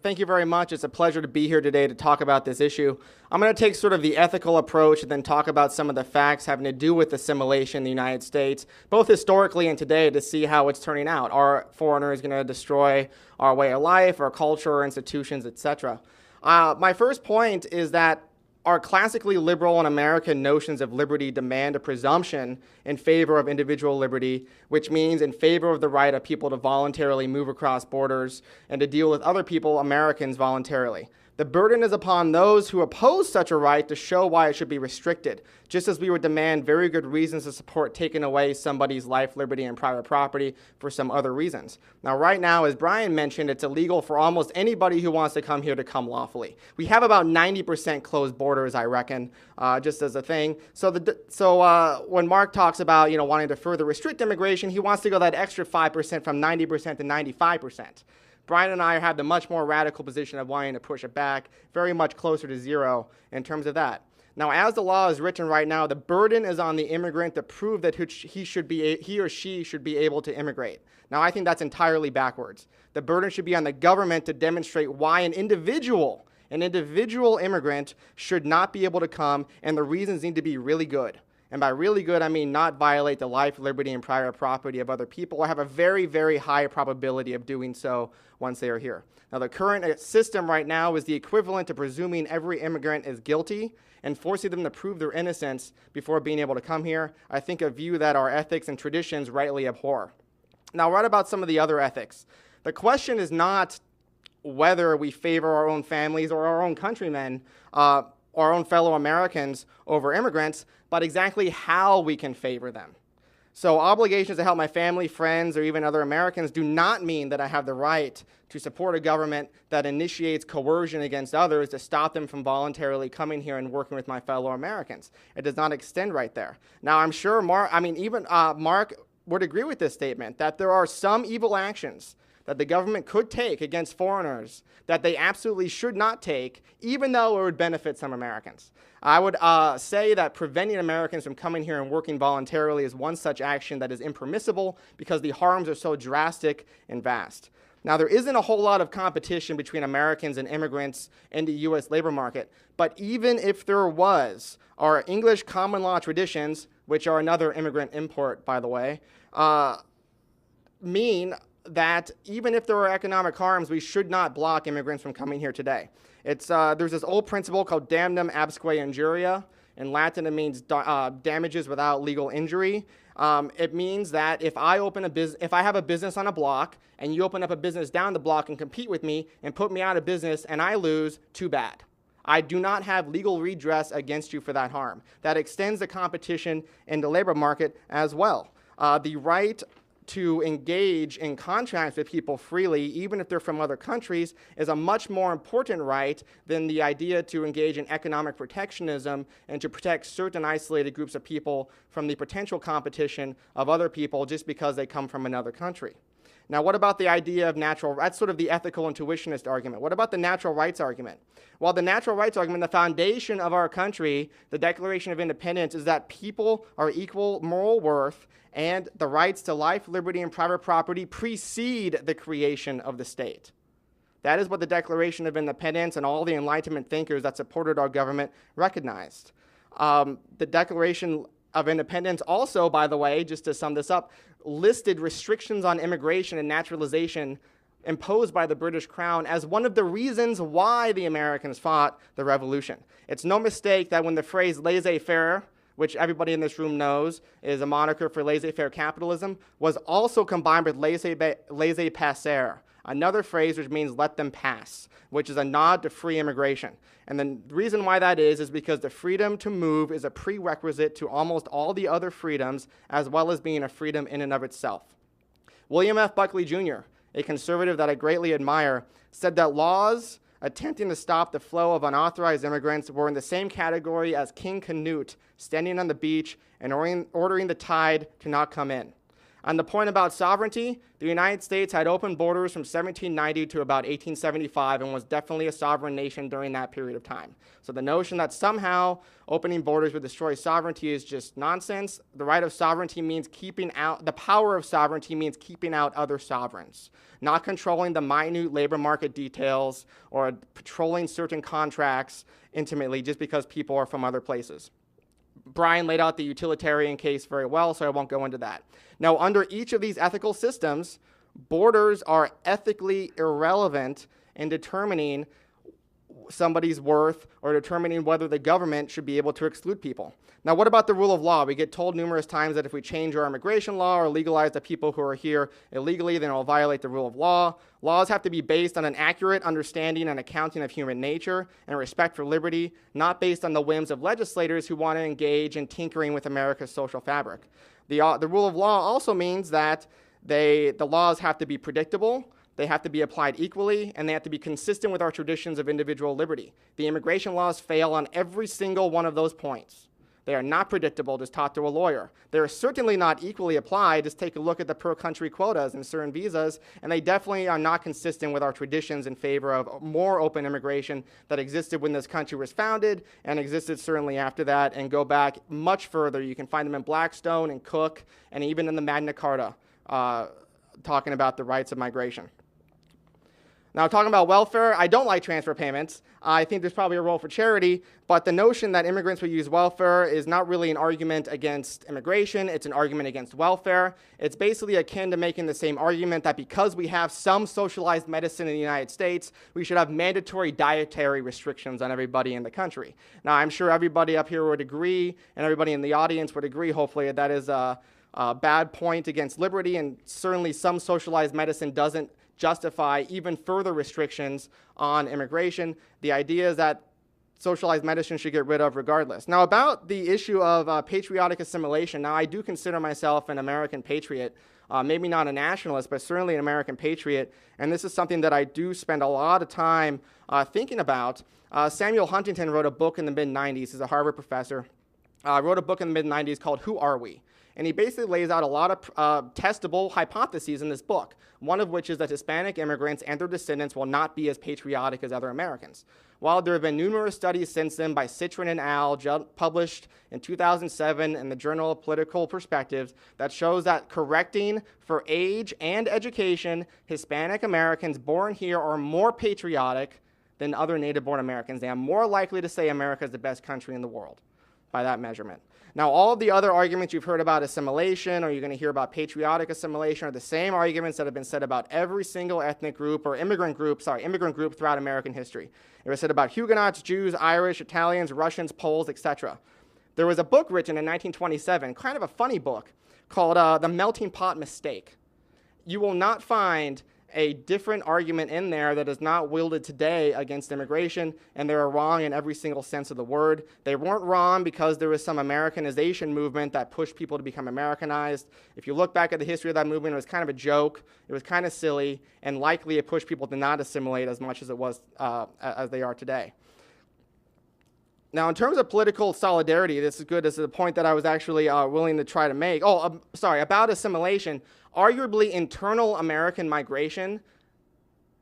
thank you very much. It's a pleasure to be here today to talk about this issue. I'm going to take sort of the ethical approach and then talk about some of the facts having to do with assimilation in the United States, both historically and today, to see how it's turning out. Are foreigners going to destroy our way of life, our culture, our institutions, etc.? My first point is that our classically liberal and American notions of liberty demand a presumption in favor of individual liberty, which means in favor of the right of people to voluntarily move across borders and to deal with other people, Americans, voluntarily. The burden is upon those who oppose such a right to show why it should be restricted, just as we would demand very good reasons to support taking away somebody's life, liberty, and private property for some other reasons. Now, right now, as Bryan mentioned, it's illegal for almost anybody who wants to come here to come lawfully. We have about 90% closed borders, I reckon, just as a thing. So when Mark talks about wanting to further restrict immigration, he wants to go that extra 5% from 90% to 95%. Bryan and I have the much more radical position of wanting to push it back, very much closer to zero in terms of that. Now, as the law is written right now, the burden is on the immigrant to prove that he or she should be able to immigrate. Now, I think that's entirely backwards. The burden should be on the government to demonstrate why an individual immigrant should not be able to come, and the reasons need to be really good. And by really good, I mean not violate the life, liberty, and private property of other people, or have a very, very high probability of doing so once they are here. Now, the current system right now is the equivalent to presuming every immigrant is guilty and forcing them to prove their innocence before being able to come here. I think a view that our ethics and traditions rightly abhor. Now, what about some of the other ethics? The question is not whether we favor our own families or our own countrymen, our own fellow Americans over immigrants, but exactly how we can favor them. So obligations to help my family, friends, or even other Americans do not mean that I have the right to support a government that initiates coercion against others to stop them from voluntarily coming here and working with my fellow Americans. It does not extend right there. Now, I'm sure Mark would agree with this statement, that there are some evil actions that the government could take against foreigners that they absolutely should not take, even though it would benefit some Americans. I would say that preventing Americans from coming here and working voluntarily is one such action that is impermissible because the harms are so drastic and vast. Now, there isn't a whole lot of competition between Americans and immigrants in the U.S. labor market, but even if there was, our English common law traditions, which are another immigrant import, by the way, mean that even if there are economic harms, we should not block immigrants from coming here today. There's this old principle called damnum absque injuria. In Latin, it means damages without legal injury. It means that if I have a business on a block and you open up a business down the block and compete with me and put me out of business and I lose, too bad. I do not have legal redress against you for that harm. That extends the competition in the labor market as well. The right to engage in contracts with people freely, even if they're from other countries, is a much more important right than the idea to engage in economic protectionism and to protect certain isolated groups of people from the potential competition of other people just because they come from another country. Now, what about the idea of that's sort of the ethical intuitionist argument. What about the natural rights argument? Well, the natural rights argument, the foundation of our country, the Declaration of Independence, is that people are equal moral worth and the rights to life, liberty, and private property precede the creation of the state. That is what the Declaration of Independence and all the Enlightenment thinkers that supported our government recognized. The Declaration of Independence also, by the way, just to sum this up, listed restrictions on immigration and naturalization imposed by the British Crown as one of the reasons why the Americans fought the Revolution. It's no mistake that when the phrase laissez-faire, which everybody in this room knows is a moniker for laissez-faire capitalism, was also combined with laissez-passer, another phrase which means let them pass, which is a nod to free immigration. And the reason why that is because the freedom to move is a prerequisite to almost all the other freedoms, as well as being a freedom in and of itself. William F. Buckley Jr., a conservative that I greatly admire, said that laws attempting to stop the flow of unauthorized immigrants were in the same category as King Canute standing on the beach and ordering the tide to not come in. On the point about sovereignty, the United States had open borders from 1790 to about 1875 and was definitely a sovereign nation during that period of time. So the notion that somehow opening borders would destroy sovereignty is just nonsense. The right of sovereignty means the power of sovereignty means keeping out other sovereigns, not controlling the minute labor market details or patrolling certain contracts intimately just because people are from other places. Bryan laid out the utilitarian case very well, so I won't go into that. Now, under each of these ethical systems, borders are ethically irrelevant in determining somebody's worth or determining whether the government should be able to exclude people. Now, what about the rule of law? We get told numerous times that if we change our immigration law or legalize the people who are here illegally, then it will violate the rule of law. Laws have to be based on an accurate understanding and accounting of human nature and respect for liberty, not based on the whims of legislators who want to engage in tinkering with America's social fabric. The rule of law also means that the laws have to be predictable, they have to be applied equally, and they have to be consistent with our traditions of individual liberty. The immigration laws fail on every single one of those points. They are not predictable, just taught to a lawyer. They are certainly not equally applied. Just take a look at the per-country quotas and certain visas, and they definitely are not consistent with our traditions in favor of more open immigration that existed when this country was founded and existed certainly after that, and go back much further. You can find them in Blackstone and Cook and even in the Magna Carta, talking about the rights of migration. Now, talking about welfare, I don't like transfer payments. I think there's probably a role for charity, but the notion that immigrants would use welfare is not really an argument against immigration. It's an argument against welfare. It's basically akin to making the same argument that because we have some socialized medicine in the United States, we should have mandatory dietary restrictions on everybody in the country. Now, I'm sure everybody up here would agree, and everybody in the audience would agree, hopefully, that is a bad point against liberty, and certainly some socialized medicine doesn't justify even further restrictions on immigration. The idea is that socialized medicine should get rid of regardless. Now, about the issue of patriotic assimilation, now I do consider myself an American patriot, maybe not a nationalist, but certainly an American patriot, and this is something that I do spend a lot of time thinking about. Samuel Huntington wrote a book in the mid-90s. He's a Harvard professor. Wrote a book in the mid-90s called Who Are We? And he basically lays out a lot of testable hypotheses in this book, one of which is that Hispanic immigrants and their descendants will not be as patriotic as other Americans. While there have been numerous studies since then by Citrin and Al, published in 2007 in the Journal of Political Perspectives, that shows that correcting for age and education, Hispanic Americans born here are more patriotic than other native-born Americans. They are more likely to say America is the best country in the world by that measurement. Now, all of the other arguments you've heard about assimilation, or you're going to hear about patriotic assimilation, are the same arguments that have been said about every single ethnic group or immigrant group throughout American history. It was said about Huguenots, Jews, Irish, Italians, Russians, Poles, etc. There was a book written in 1927, kind of a funny book, called The Melting Pot Mistake. You will not find a different argument in there that is not wielded today against immigration, and they are wrong in every single sense of the word. They weren't wrong because there was some Americanization movement that pushed people to become Americanized. If you look back at the history of that movement, it was kind of a joke, it was kind of silly, and likely it pushed people to not assimilate as much as it was as they are today. Now, in terms of political solidarity, this is good. This is a point that I was actually willing to try to make. About assimilation. Arguably, internal American migration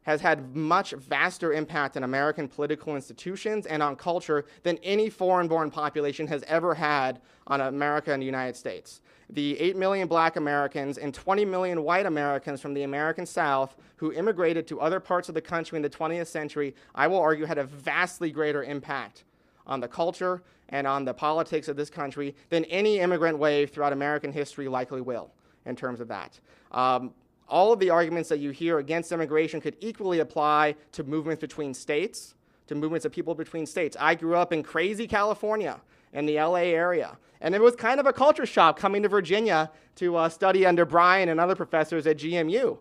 has had much vaster impact on American political institutions and on culture than any foreign-born population has ever had on America and the United States. The 8 million black Americans and 20 million white Americans from the American South who immigrated to other parts of the country in the 20th century, I will argue, had a vastly greater impact on the culture and on the politics of this country than any immigrant wave throughout American history likely will in terms of that. All of the arguments that you hear against immigration could equally apply to movements between states, to movements of people between states. I grew up in crazy California, in the LA area, and it was kind of a culture shock coming to Virginia to study under Bryan and other professors at GMU.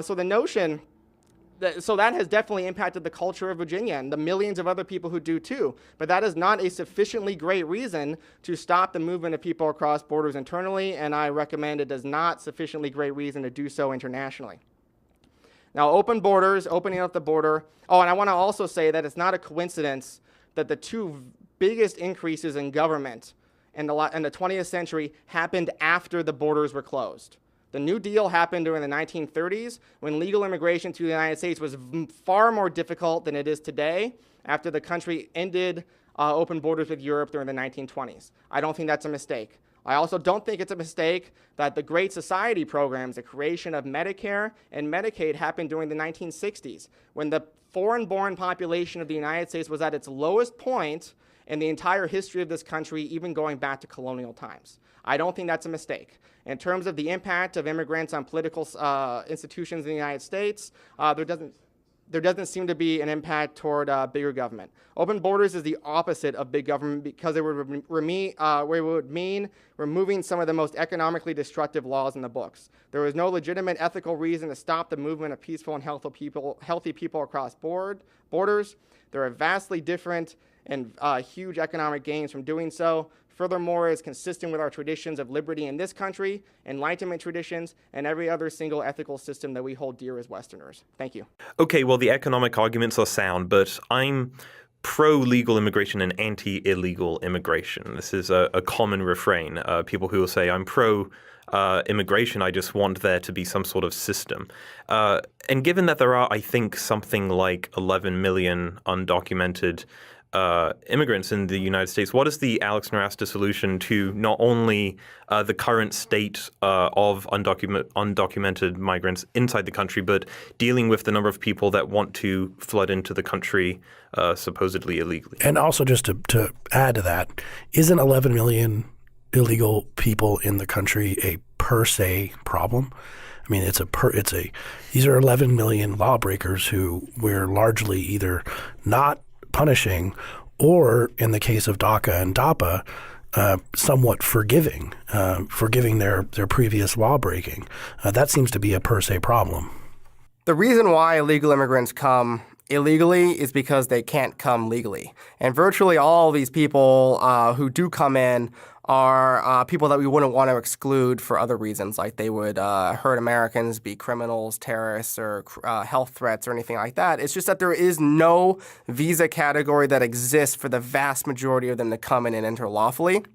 So the notion So that has definitely impacted the culture of Virginia and the millions of other people who do too. But that is not a sufficiently great reason to stop the movement of people across borders internally, and I recommend it does not sufficiently great reason to do so internationally. Now, open borders, opening up the border. Oh, and I want to also say that it's not a coincidence that the two biggest increases in government in the 20th century happened after the borders were closed. The New Deal happened during the 1930s when legal immigration to the United States was far more difficult than it is today after the country ended open borders with Europe during the 1920s. I don't think that's a mistake. I also don't think it's a mistake that the Great Society programs, the creation of Medicare and Medicaid, happened during the 1960s when the foreign-born population of the United States was at its lowest point in the entire history of this country, even going back to colonial times. I don't think that's a mistake. In terms of the impact of immigrants on political institutions in the United States, there doesn't seem to be an impact toward bigger government. Open borders is the opposite of big government because it would mean removing some of the most economically destructive laws in the books. There is no legitimate ethical reason to stop the movement of peaceful and healthy people across borders. There are vastly different and huge economic gains from doing so. Furthermore, it's consistent with our traditions of liberty in this country, Enlightenment traditions, and every other single ethical system that we hold dear as Westerners. Thank you. Okay, well, the economic arguments are sound, but I'm pro-legal immigration and anti-illegal immigration. This is a common refrain. People who will say, I'm pro-immigration, I just want there to be some sort of system. And given that there are, I think, something like 11 million undocumented immigrants in the United States, what is the Alex Nowrasteh solution to not only the current state of undocumented migrants inside the country, but dealing with the number of people that want to flood into the country supposedly illegally? And also, just to add to that, isn't 11 million illegal people in the country a per se problem? I mean, these are 11 million lawbreakers who we're largely either not punishing, or in the case of DACA and DAPA, somewhat forgiving their previous law breaking. That seems to be a per se problem. The reason why illegal immigrants come illegally is because they can't come legally. And virtually all these people who do come in are people that we wouldn't want to exclude for other reasons, like they would hurt Americans, be criminals, terrorists, or health threats or anything like that. It's just that there is no visa category that exists for the vast majority of them to come in and enter lawfully.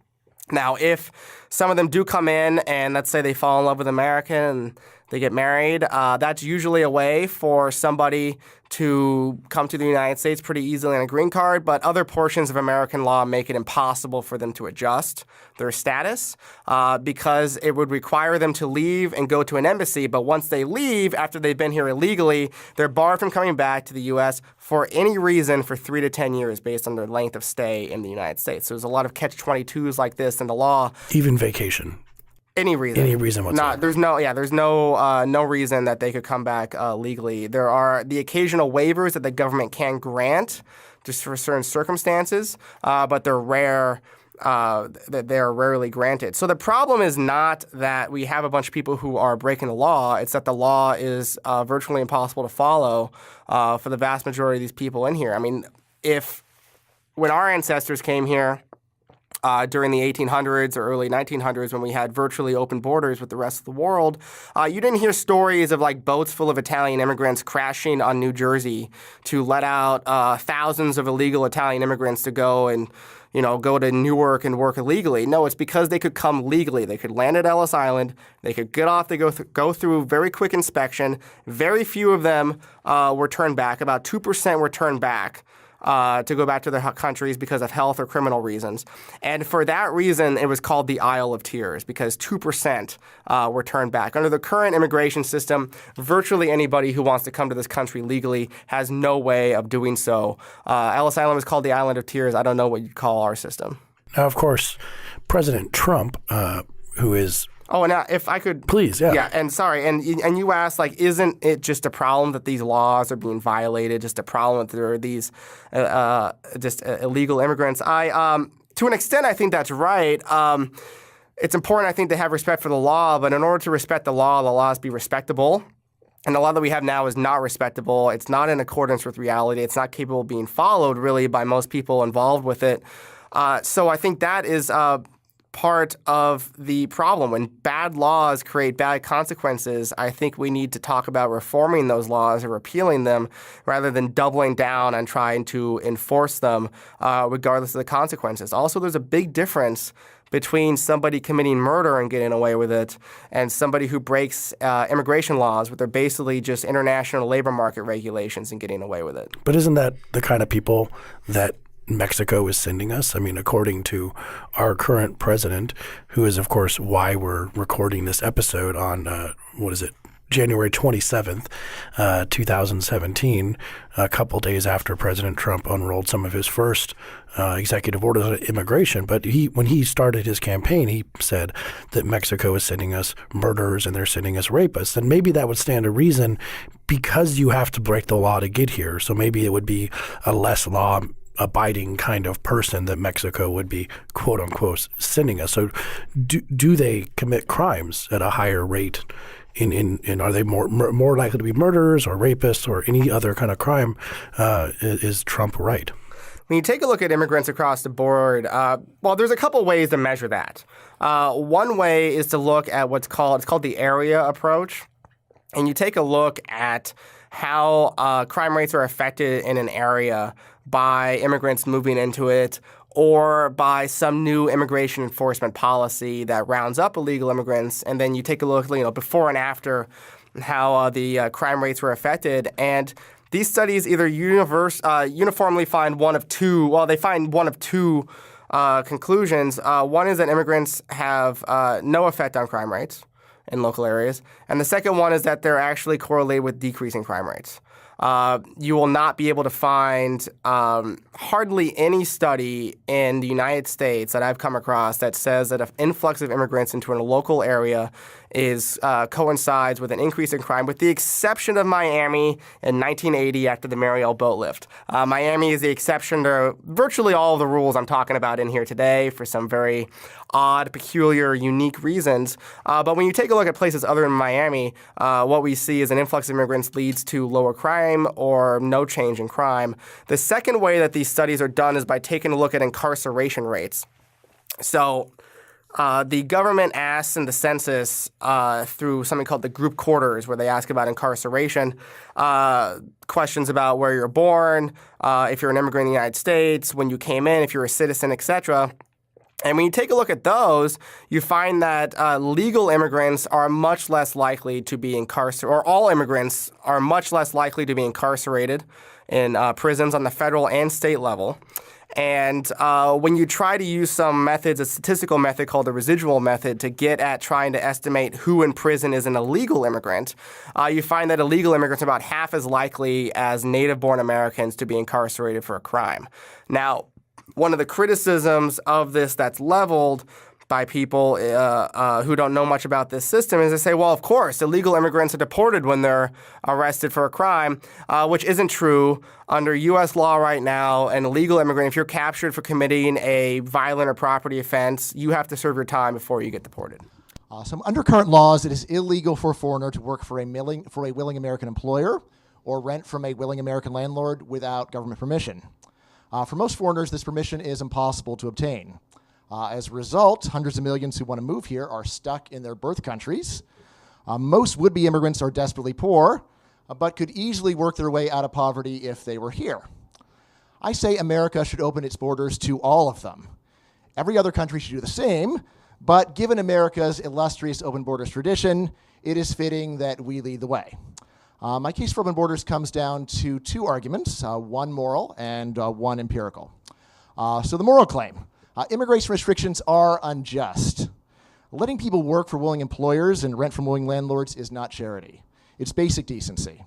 Now, if some of them do come in and let's say they fall in love with an American and they get married, that's usually a way for somebody to come to the United States pretty easily on a green card, but other portions of American law make it impossible for them to adjust their status because it would require them to leave and go to an embassy. But once they leave, after they've been here illegally, they're barred from coming back to the U.S. for any reason for 3 to 10 years based on their length of stay in the United States. So there's a lot of catch-22s like this in the law. Even vacation. Any reason. Any reason whatsoever. There's no reason that they could come back legally. There are the occasional waivers that the government can grant just for certain circumstances, but they're rare. That they are rarely granted. So the problem is not that we have a bunch of people who are breaking the law. It's that the law is virtually impossible to follow for the vast majority of these people in here. I mean, when our ancestors came here, during the 1800s or early 1900s when we had virtually open borders with the rest of the world, you didn't hear stories of like boats full of Italian immigrants crashing on New Jersey to let out thousands of illegal Italian immigrants to go and go to Newark and work illegally. No, it's because they could come legally. They could land at Ellis Island. They could get off. They go through very quick inspection. Very few of them were turned back. About 2% were turned back to go back to their countries because of health or criminal reasons. And for that reason, it was called the Isle of Tears, because 2% were turned back. Under the current immigration system, virtually anybody who wants to come to this country legally has no way of doing so. Ellis Island was called the Island of Tears. I don't know what you'd call our system. Now, of course, President Trump, who is... Oh, and if I could... Please, yeah. Yeah, and sorry, and you asked, like, isn't it just a problem that these laws are being violated, just a problem that there are these illegal immigrants? To an extent, I think that's right. It's important, I think, to have respect for the law, but in order to respect the laws be respectable. And the law that we have now is not respectable. It's not in accordance with reality. It's not capable of being followed, really, by most people involved with it. So I think that is... part of the problem. When bad laws create bad consequences, I think we need to talk about reforming those laws or repealing them rather than doubling down on trying to enforce them regardless of the consequences. Also, there's a big difference between somebody committing murder and getting away with it and somebody who breaks immigration laws, which are basically just international labor market regulations, and getting away with it. But isn't that the kind of people that Mexico is sending us? I mean, according to our current president, who is, of course, why we're recording this episode on, January 27th, 2017, a couple days after President Trump unrolled some of his first executive orders on immigration. But when he started his campaign, he said that Mexico is sending us murderers and they're sending us rapists. And maybe that would stand to reason because you have to break the law to get here. So maybe it would be a less law-abiding kind of person that Mexico would be, quote unquote, sending us. So do they commit crimes at a higher rate? Are they more likely to be murderers or rapists or any other kind of crime? Is Trump right? When you take a look at immigrants across the board, there's a couple ways to measure that. One way is to look at it's called the area approach. And you take a look at how crime rates are affected in an area by immigrants moving into it or by some new immigration enforcement policy that rounds up illegal immigrants. And then you take a look, before and after how the crime rates were affected. And these studies either uniformly find one of two conclusions. One is that immigrants have no effect on crime rates in local areas. And the second one is that they're actually correlated with decreasing crime rates. You will not be able to find hardly any study in the United States that I've come across that says that an influx of immigrants into a local area coincides with an increase in crime, with the exception of Miami in 1980 after the Mariel boat lift. Miami is the exception to virtually all of the rules I'm talking about in here today for some very odd, peculiar, unique reasons. But when you take a look at places other than Miami, what we see is an influx of immigrants leads to lower crime or no change in crime. The second way that these studies are done is by taking a look at incarceration rates. So the government asks in the census through something called the group quarters, where they ask about incarceration, questions about where you're born, if you're an immigrant in the United States, when you came in, if you're a citizen, etc. And when you take a look at those, you find that legal immigrants are much less likely to be incarcerated, or all immigrants are much less likely to be incarcerated in prisons on the federal and state level. And when you try to use some methods, a statistical method called the residual method, to get at trying to estimate who in prison is an illegal immigrant, you find that illegal immigrants are about half as likely as native-born Americans to be incarcerated for a crime. Now, one of the criticisms of this that's leveled by people who don't know much about this system is they say, well, of course, illegal immigrants are deported when they're arrested for a crime, which isn't true. Under U.S. law right now, an illegal immigrant, if you're captured for committing a violent or property offense, you have to serve your time before you get deported. So under current laws, it is illegal for a foreigner to work for a willing American employer or rent from a willing American landlord without government permission. For most foreigners, this permission is impossible to obtain. As a result, hundreds of millions who want to move here are stuck in their birth countries. Most would-be immigrants are desperately poor, but could easily work their way out of poverty if they were here. I say America should open its borders to all of them. Every other country should do the same, but given America's illustrious open borders tradition, it is fitting that we lead the way. My case for open borders comes down to two arguments, one moral and one empirical. So the moral claim. Immigration restrictions are unjust. Letting people work for willing employers and rent from willing landlords is not charity. It's basic decency.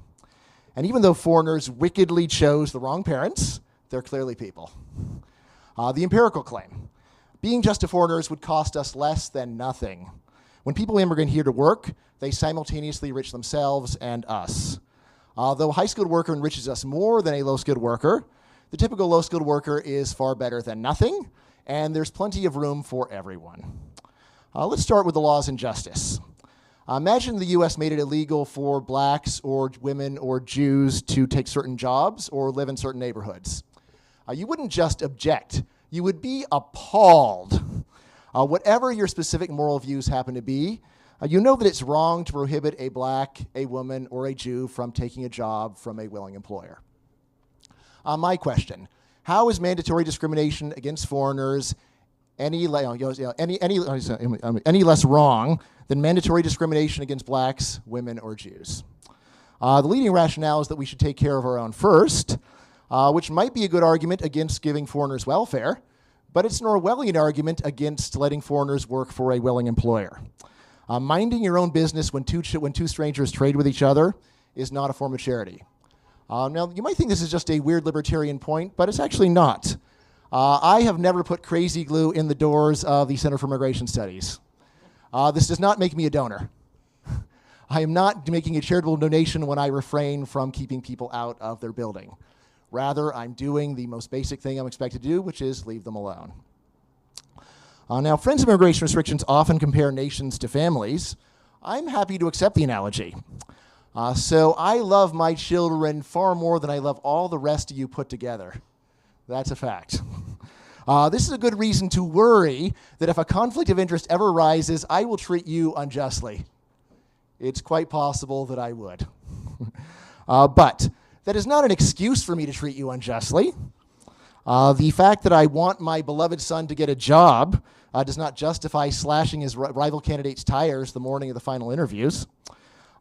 And even though foreigners wickedly chose the wrong parents, they're clearly people. The empirical claim. Being just to foreigners would cost us less than nothing. When people immigrate here to work, they simultaneously enrich themselves and us. Though a high-skilled worker enriches us more than a low-skilled worker, the typical low-skilled worker is far better than nothing, and there's plenty of room for everyone. Let's start with the laws and justice. Imagine the U.S. made it illegal for blacks or women or Jews to take certain jobs or live in certain neighborhoods. You wouldn't just object. You would be appalled. Whatever your specific moral views happen to be, you know that it's wrong to prohibit a black, a woman, or a Jew from taking a job from a willing employer. My question, how is mandatory discrimination against foreigners any less wrong than mandatory discrimination against blacks, women, or Jews? The leading rationale is that we should take care of our own first, which might be a good argument against giving foreigners welfare, but it's an Orwellian argument against letting foreigners work for a willing employer. Minding your own business when two strangers trade with each other is not a form of charity. Now, you might think this is just a weird libertarian point, but it's actually not. I have never put crazy glue in the doors of the Center for Immigration Studies. This does not make me a donor. I am not making a charitable donation when I refrain from keeping people out of their building. Rather, I'm doing the most basic thing I'm expected to do, which is leave them alone. Now, friends of immigration restrictions often compare nations to families. I'm happy to accept the analogy. So I love my children far more than I love all the rest of you put together. That's a fact. This is a good reason to worry that if a conflict of interest ever arises, I will treat you unjustly. It's quite possible that I would. But that is not an excuse for me to treat you unjustly. The fact that I want my beloved son to get a job does not justify slashing his rival candidate's tires the morning of the final interviews.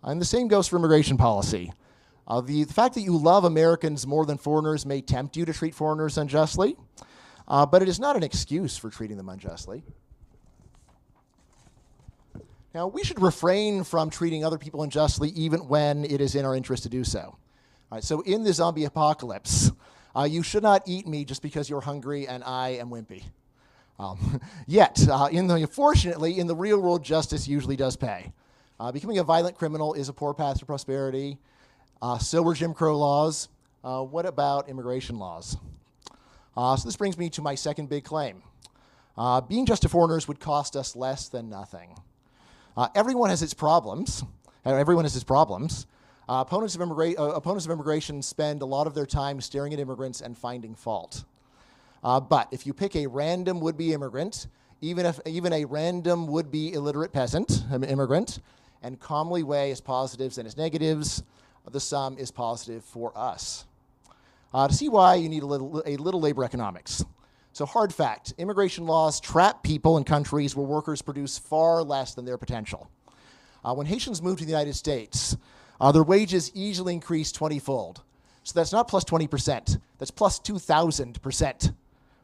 And the same goes for immigration policy. The fact that you love Americans more than foreigners may tempt you to treat foreigners unjustly, but it is not an excuse for treating them unjustly. Now, we should refrain from treating other people unjustly even when it is in our interest to do so. All right, so in the zombie apocalypse, you should not eat me just because you're hungry and I am wimpy. Fortunately, in the real world, justice usually does pay. Becoming a violent criminal is a poor path to prosperity. So were Jim Crow laws. What about immigration laws? So this brings me to my second big claim. Being just to foreigners would cost us less than nothing. Everyone has its problems. Opponents of immigration spend a lot of their time staring at immigrants and finding fault. But if you pick a random would-be immigrant, even a random would-be illiterate immigrant, and calmly weigh his positives and his negatives, the sum is positive for us. To see why, you need a little labor economics. So hard fact, immigration laws trap people in countries where workers produce far less than their potential. When Haitians moved to the United States, their wages easily increased 20-fold. So that's not plus 20%, that's plus 2,000%.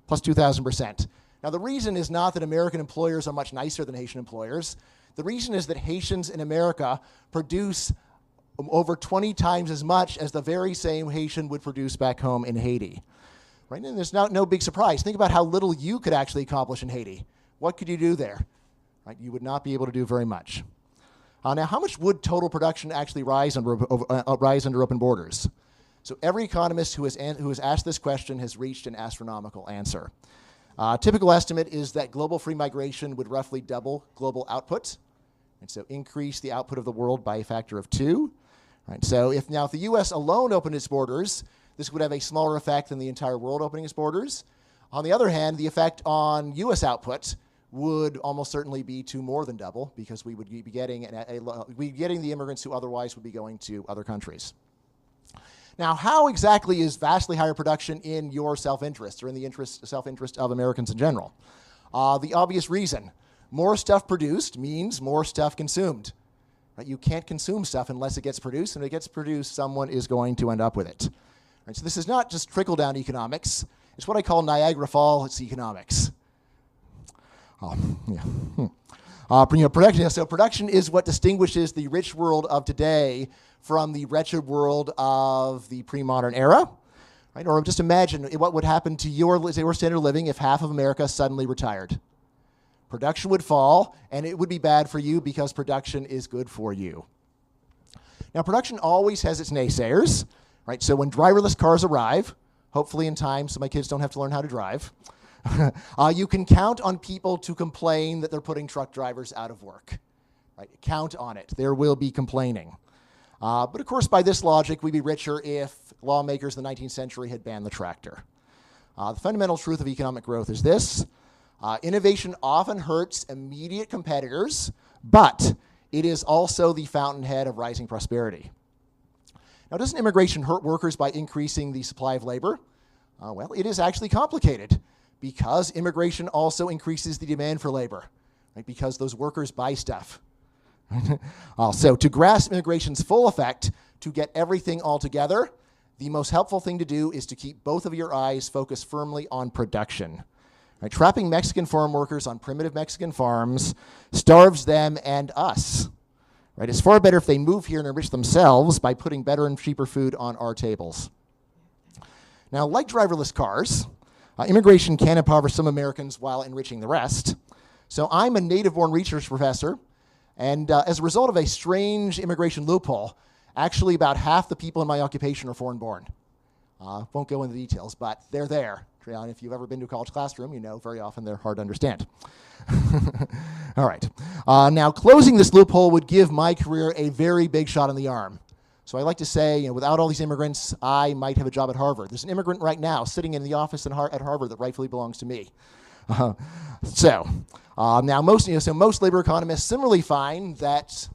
Plus 2,000%. Now, the reason is not that American employers are much nicer than Haitian employers. The reason is that Haitians in America produce over 20 times as much as the very same Haitian would produce back home in Haiti. Right? And there's no big surprise. Think about how little you could actually accomplish in Haiti. What could you do there? Right? You would not be able to do very much. Now, how much would total production actually rise under open borders? So every economist who has asked this question has reached an astronomical answer. Typical estimate is that global free migration would roughly double global output, and so increase the output of the world by a factor of 2. Right, so if the U.S. alone opened its borders, this would have a smaller effect than the entire world opening its borders. On the other hand, the effect on U.S. output would almost certainly be to more than double, because we would be getting the immigrants who otherwise would be going to other countries. Now, how exactly is vastly higher production in your self-interest, or in the self-interest of Americans in general? The obvious reason. More stuff produced means more stuff consumed. Right? You can't consume stuff unless it gets produced, and if it gets produced, someone is going to end up with it. Right? So this is not just trickle-down economics. It's what I call Niagara Falls economics. Production is what distinguishes the rich world of today from the wretched world of the pre-modern era. Right? Or just imagine what would happen to your standard of living if half of America suddenly retired. Production would fall, and it would be bad for you because production is good for you. Now, production always has its naysayers. Right? So when driverless cars arrive, hopefully in time so my kids don't have to learn how to drive, you can count on people to complain that they're putting truck drivers out of work. Right? Count on it. There will be complaining. But of course, by this logic, we'd be richer if lawmakers in the 19th century had banned the tractor. The fundamental truth of economic growth is this. Innovation often hurts immediate competitors, but it is also the fountainhead of rising prosperity. Now, doesn't immigration hurt workers by increasing the supply of labor? Well, it is actually complicated because immigration also increases the demand for labor, right? Because those workers buy stuff. So to grasp immigration's full effect, to get everything all together, the most helpful thing to do is to keep both of your eyes focused firmly on production. Right? Trapping Mexican farm workers on primitive Mexican farms starves them and us. Right? It's far better if they move here and enrich themselves by putting better and cheaper food on our tables. Now, like driverless cars, immigration can impoverish some Americans while enriching the rest. So I'm a native-born research professor, and as a result of a strange immigration loophole, actually about half the people in my occupation are foreign-born. Won't go into the details, but they're there. And if you've ever been to a college classroom, you know very often they're hard to understand. All right. Now, closing this loophole would give my career a very big shot in the arm. So I like to say, without all these immigrants, I might have a job at Harvard. There's an immigrant right now sitting in the office at Harvard that rightfully belongs to me. Now, most labor economists similarly find that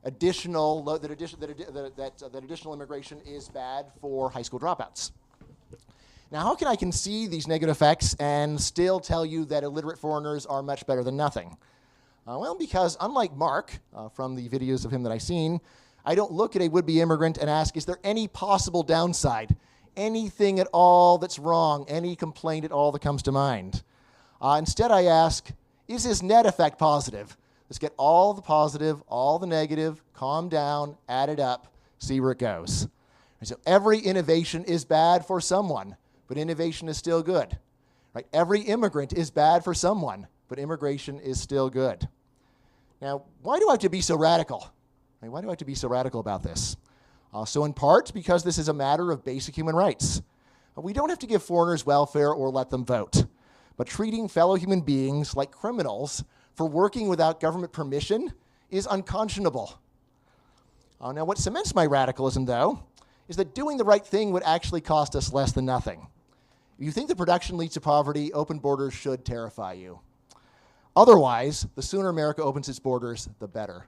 additional immigration is bad for high school dropouts. Now, how can I concede these negative effects and still tell you that illiterate foreigners are much better than nothing? Well, because unlike Mark, from the videos of him that I've seen, I don't look at a would-be immigrant and ask, is there any possible downside? Anything at all that's wrong? Any complaint at all that comes to mind? Instead, I ask, is his net effect positive? Let's get all the positive, all the negative, calm down, add it up, see where it goes. And so every innovation is bad for someone, but innovation is still good. Right? Every immigrant is bad for someone, but immigration is still good. Now, why do I have to be so radical? Right? Why do I have to be so radical about this? So in part, because this is a matter of basic human rights. We don't have to give foreigners welfare or let them vote, but treating fellow human beings like criminals for working without government permission is unconscionable. Now, what cements my radicalism, though, is that doing the right thing would actually cost us less than nothing. If you think that production leads to poverty, open borders should terrify you. Otherwise, the sooner America opens its borders, the better.